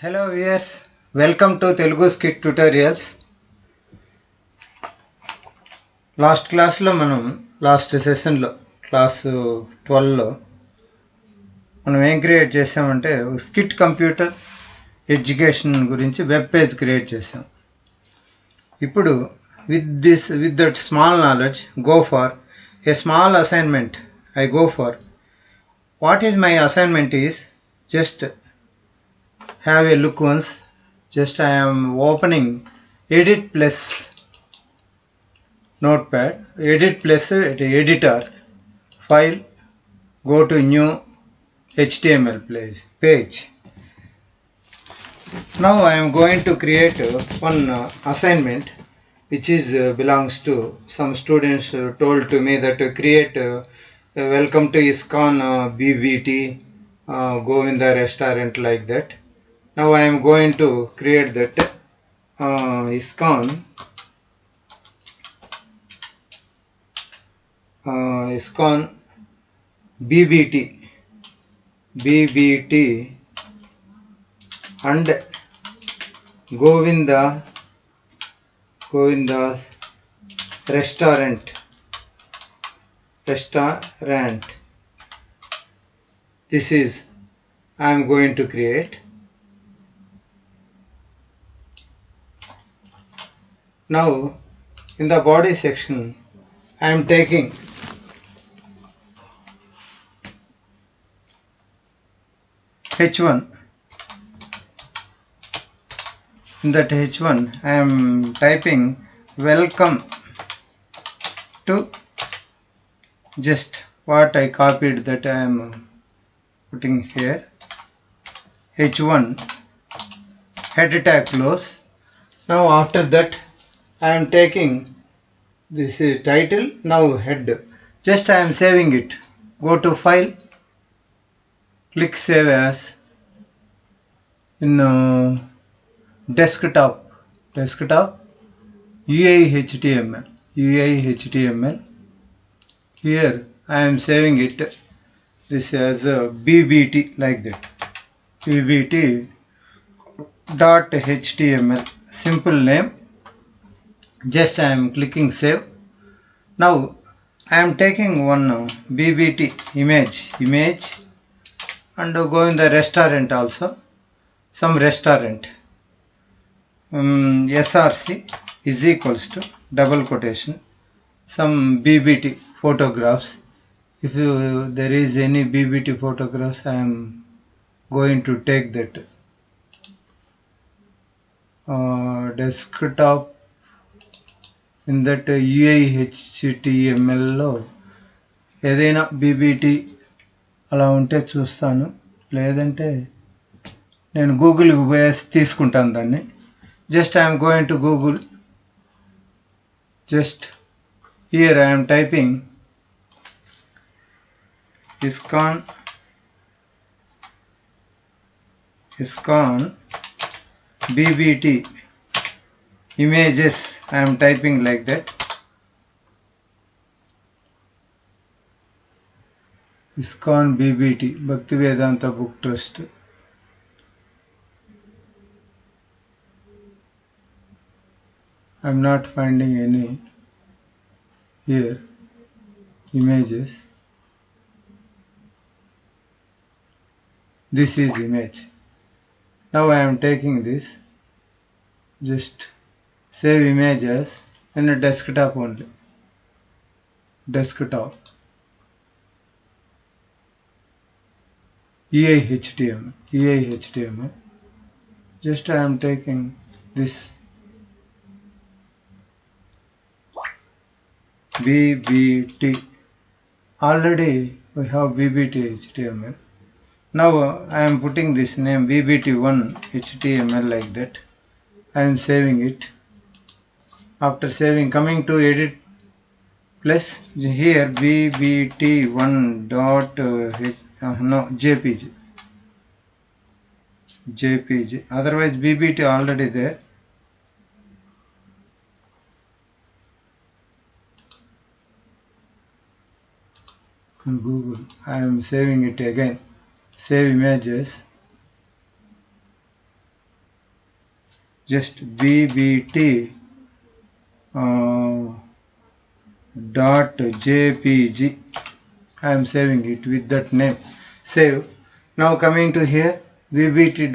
Hello viewers, welcome to Telugu Scit tutorials. Last సెషన్లో class 12లో మనం ఏం క్రియేట్ చేసామంటే స్కిట్ కంప్యూటర్ ఎడ్యుకేషన్ గురించి వెబ్ పేజ్ క్రియేట్ చేసాం. ఇప్పుడు with that small knowledge go for a small assignment. I go for what is my assignment is just have a look once. Just I am opening edit plus notepad, edit plus editor, file, go to new HTML page. Now I am going to create one assignment which is belongs to some students told to me that create welcome to ISKCON BBT Govinda restaurant, like that. Now I am going to create that ISKCON BBT and Govinda restaurant. This is I am going to create. Now in the body section I am taking H1. In that H1 I am typing welcome to, just what I copied that I am putting here. H1 head tag close. Now after that I am taking this title, now head, just I am saving it. Go to file, click save as. In desktop UI HTML. Here I am saving it this as BBT, like that, BBT dot HTML, simple name. Just I am clicking save. Now I am taking one BBT image and go in the restaurant also, some restaurant, SRC is equals to double quotation some BBT photographs. If there is any BBT photographs, I am going to take that. Desktop, in that UI HTML లో ఏదైనా BBT అలా ఉంటే చూస్తాను, లేదంటే నేను గూగుల్కి పోయేసి తీసుకుంటాను దాన్ని. Just I'm going to Google. Just hear I'm typing ISKCON BBT images. I am typing like that. ISKCON BBT Bhakti Vedanta Book Trust. I am not finding any here images. This is image. Now I am taking this, just save images in a desktop only. Desktop UI HTML. Just I am taking this BBT. Already we have BBT HTML. Now I am putting this name BBT1 HTML, like that. I am saving it. After saving, coming to edit plus, here BBT1 dot JPG, otherwise BBT already there. On Google I am saving it again. Save images. just bbt dot jpg. I am saving it with that name. Save. Now coming to here, bbt.jpg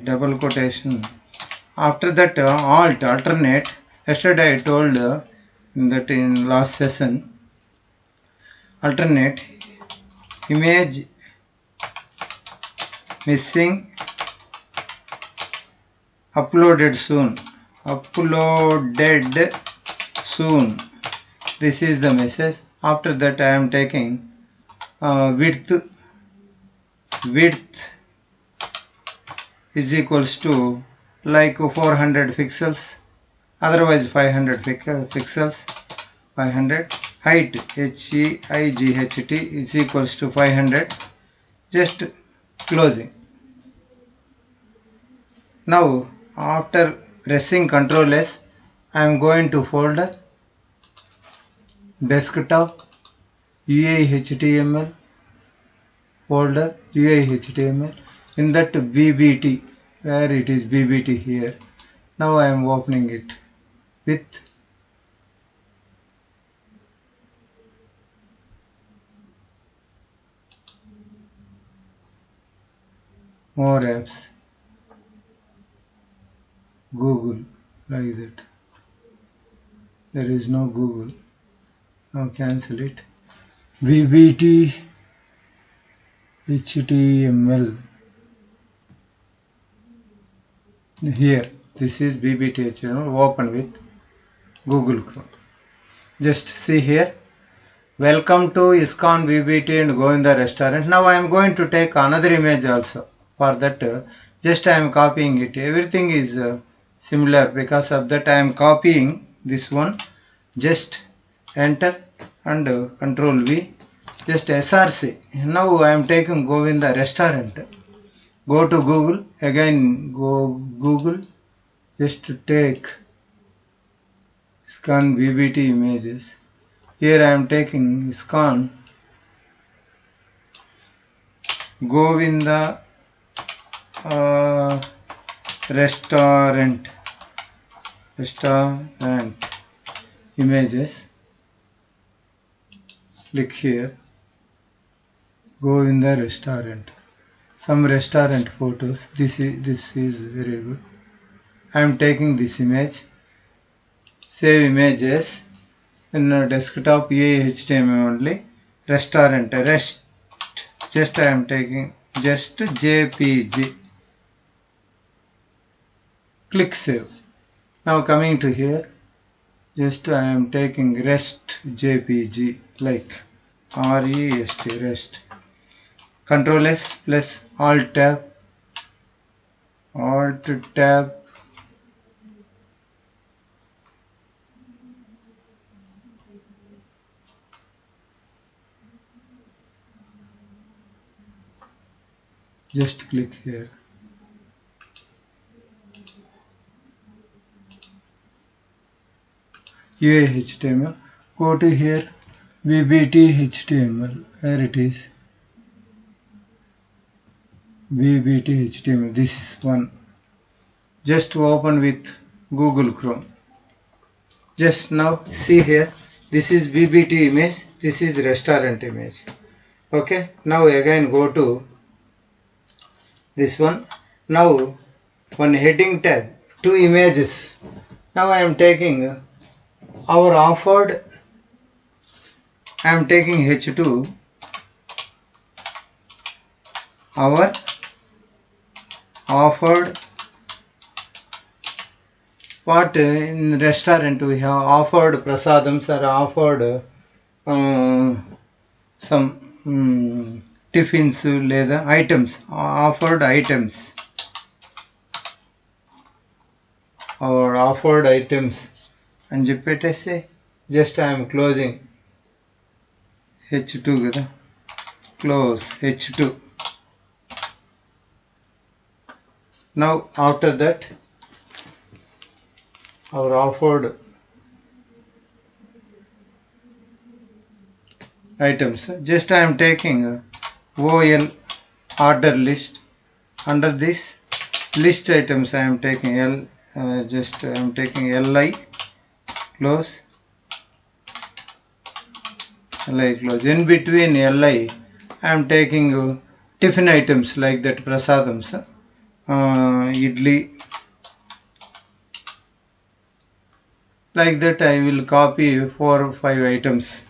double quotation. After that alternate. Yesterday I told that in last session, alternate image missing, uploaded soon. This is the message. After that I am taking width is equals to like 400 pixels, otherwise 500 pixels. 500. Height height is equals to 500. Just closing. Now after pressing Ctrl S, I am going to folder desktop UI-HTML folder UI-HTML. In that BBT, where it is BBT here. Now I am opening it with more apps, Google, like that. There is no Google. Now cancel it. BBT HTML. Here, this is BBT HTML. Open with Google Chrome. Just see here. Welcome to ISKCON BBT and go in the restaurant. Now I am going to take another image also. For that, just I am copying it. Everything is similar. Because of that, I am copying this one. Just enter and Control V. Just SRC. Now I am taking go in the restaurant. Go to Google. Again go Google. Just to take ISKCON BBT images. Here I am taking ISKCON Govinda restaurant images. Click here. Govinda restaurant. Some restaurant photos. This is very good. I am taking this image. Save images. In desktop HTML only. Restaurant rest. Just I am taking just JPG. Click save. Now coming to here. Just I am taking rest JPG like REST rest. Control S plus Alt tab. Just click here. UI HTML. Go to here. BBT HTML. Where it is? BBT HTML. This is one. Just open with Google Chrome. Just now see here. This is BBT image. This is restaurant image. Okay. Now again go to this one. Now one heading tag, 2 images. Now I am taking our offered. I am taking H2. Our offered. What in restaurant we have offered prasadams or offered some tiffins లేదా items, offered items, our offered items అని చెప్పేసి just I am closing H2 కదా, close H2. Now after that our offered items, just I am taking OL order list. Under this list items I am taking I am taking li close, li close. In between li I am taking tiffin items like that, prasadams, idli, like that. I will copy 4 or 5 items.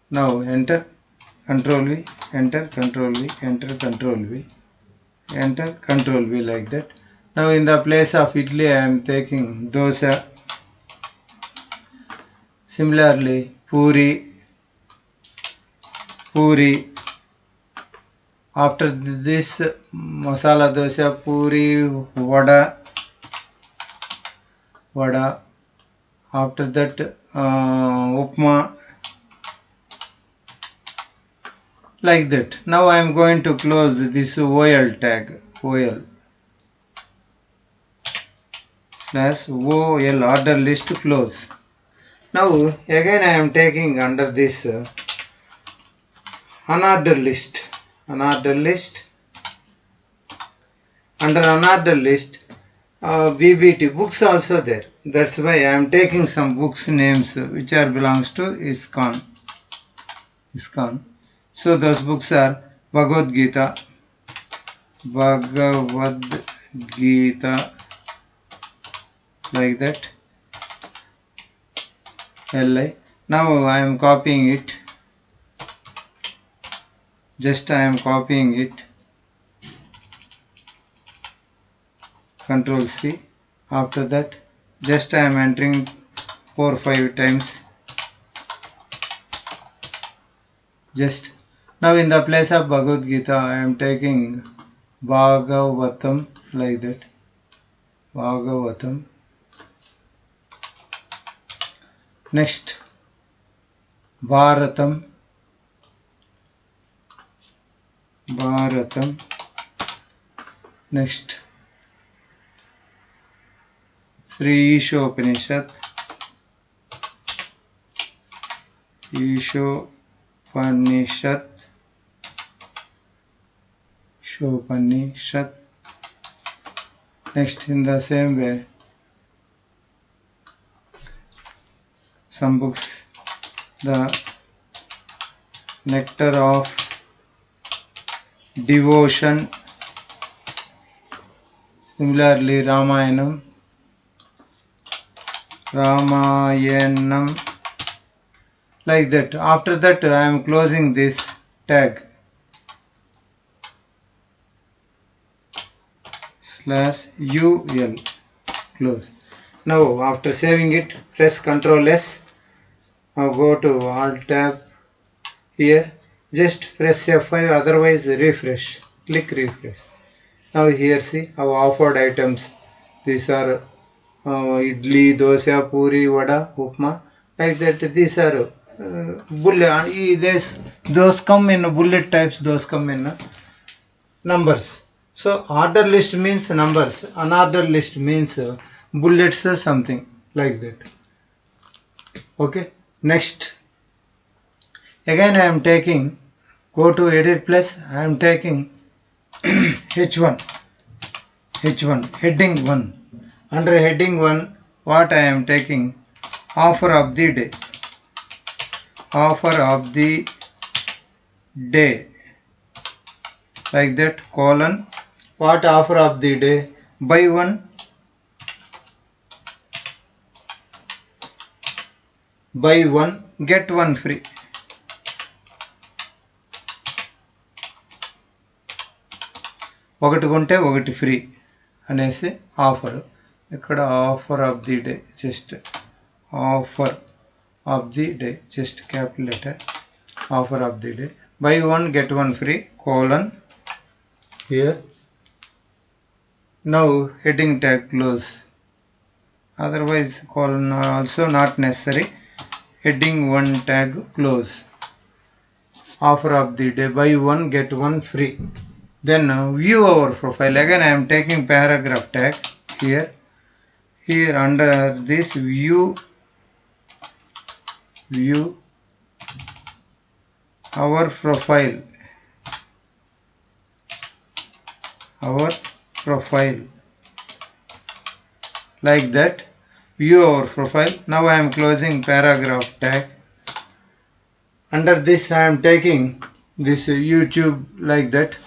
Now enter, control V, enter, control V, enter, control V, enter, control V, like that. Now in the place of idli I am taking dosa. Similarly puri, after this masala dosa, puri, vada, after that upma, like that. Now I am going to close this OL tag, OL slash OL order list close. Now again I am taking under this unordered list, under unordered list, BBT books also there. That's why I am taking some books names which are belongs to ISKCON. So those books are Bhagavad Gita, like that, li. Now I am copying it, just I am copying it, control C. After that just I am entering 4 or 5 times, just. Now in the place of Bhagavad Gita I am taking Bhagavatam, like that, Bhagavatam. Next Bharatam, next Sri Ishopanishad, next in the same way some books, the Nectar of Devotion, similarly Ramayanam, like that. After that I am closing this tag /UL, close. Now after saving it, press Ctrl S. Now go to Alt Tab here, just press F5, otherwise refresh, click refresh. Now here see our offered items. These are idli, dosa, puri, vada, upma, like that. These are bullet. Those come in bullet types, those come in numbers. So order list means numbers, unordered list means bullets or something like that. Okay. Next, again I am taking, go to edit plus, I am taking H1, heading 1. Under heading 1, what I am taking? Offer of the day, like that, colon. What offer of the day? Buy one, get one free. ఒకటి కొంటే ఒకటి free అనేసి offer. ఇక్కడ offer of the day, just offer of the day, just capital letter, offer of the day, by one get one free, colon here. Now heading tag close, otherwise colon also not necessary. Heading 1 tag close, offer of the day, buy one get one free. Then view our profile. Again I am taking paragraph tag here under this view our profile. our profile. Like that, view our profile. Now I am closing paragraph tag. Under this I am taking this YouTube like that.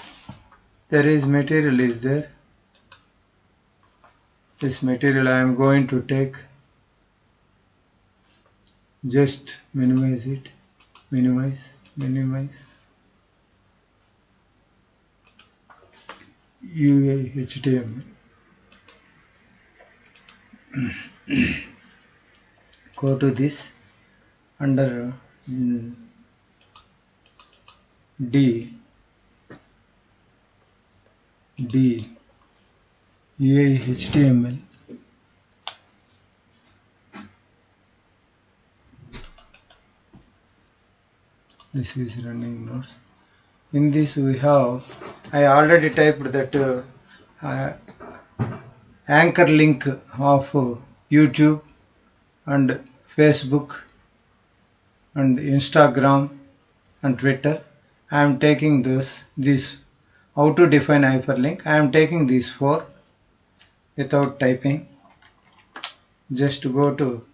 There is material is there. This material I am going to take. Just minimize it. Minimize. UI HTML. Go to this under D UI HTML. This is running notes. In this we have, I already typed that anchor link of YouTube and Facebook and Instagram and Twitter. I am taking this how to define hyperlink. I am taking these 4 without typing. Just go to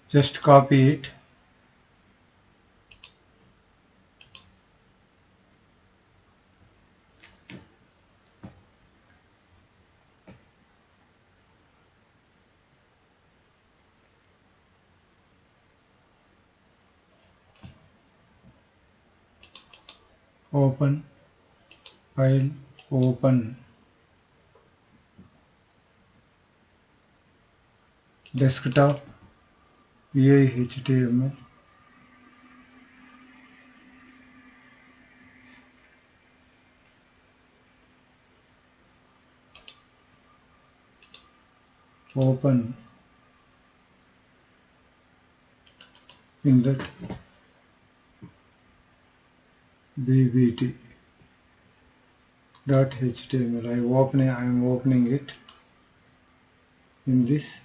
just copy it. Open file, open desktop UI HTML. Open in that bbt.html. I am opening it in this